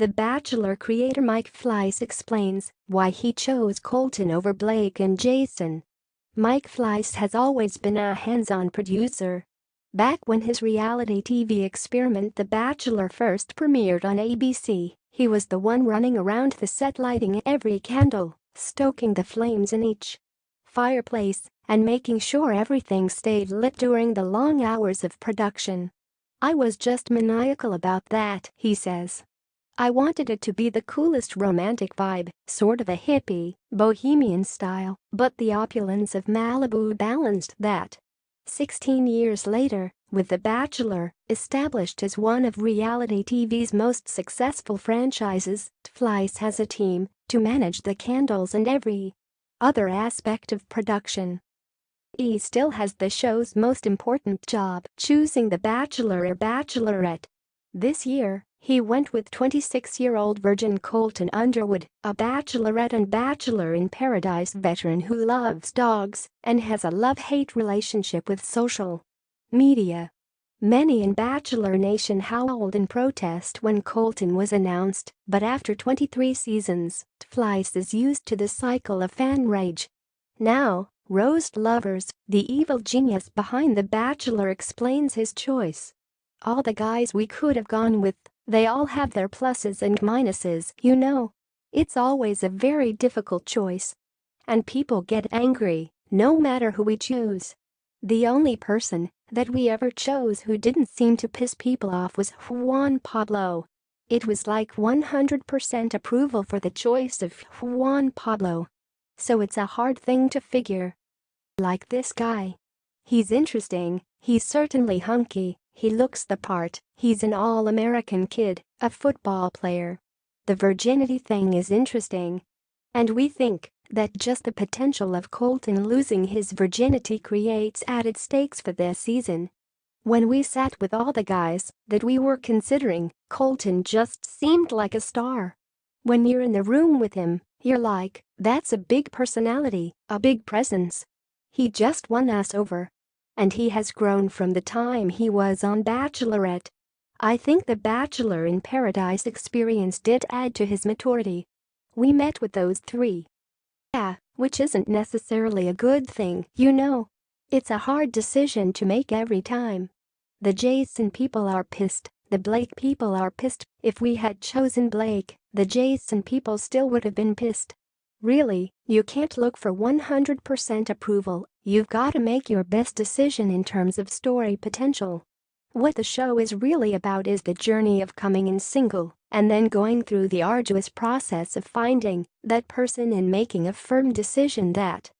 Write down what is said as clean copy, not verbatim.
The Bachelor creator Mike Fleiss explains why he chose Colton over Blake and Jason. Mike Fleiss has always been a hands-on producer. Back when his reality TV experiment The Bachelor first premiered on ABC, he was the one running around the set lighting every candle, stoking the flames in each fireplace, and making sure everything stayed lit during the long hours of production. "I was just maniacal about that," he says. "I wanted it to be the coolest romantic vibe, sort of a hippie, bohemian style, but the opulence of Malibu balanced that." 16 years later, with The Bachelor established as one of reality TV's most successful franchises, Fleiss has a team to manage the candles and every other aspect of production. He still has the show's most important job, choosing the Bachelor or Bachelorette. This year, he went with 26-year-old virgin Colton Underwood, a Bachelorette and Bachelor in Paradise veteran who loves dogs and has a love-hate relationship with social media. Many in Bachelor Nation howled in protest when Colton was announced, but after 23 seasons, Fleiss is used to the cycle of fan rage. Now, Rose Lovers, the evil genius behind The Bachelor, explains his choice. "All the guys we could have gone with, they all have their pluses and minuses, you know. It's always a very difficult choice. And people get angry, no matter who we choose. The only person that we ever chose who didn't seem to piss people off was Juan Pablo. It was like 100% approval for the choice of Juan Pablo. So it's a hard thing to figure. Like this guy. He's interesting, he's certainly hunky, he looks the part, he's an all-American kid, a football player. The virginity thing is interesting. And we think that just the potential of Colton losing his virginity creates added stakes for this season. When we sat with all the guys that we were considering, Colton just seemed like a star. When you're in the room with him, you're like, that's a big personality, a big presence. He just won us over. And he has grown from the time he was on Bachelorette. I think the Bachelor in Paradise experience did add to his maturity. We met with those three. Yeah, which isn't necessarily a good thing, you know. It's a hard decision to make every time. The Jason people are pissed, the Blake people are pissed. If we had chosen Blake, the Jason people still would have been pissed. Really, you can't look for 100% approval, you've got to make your best decision in terms of story potential. What the show is really about is the journey of coming in single and then going through the arduous process of finding that person and making a firm decision that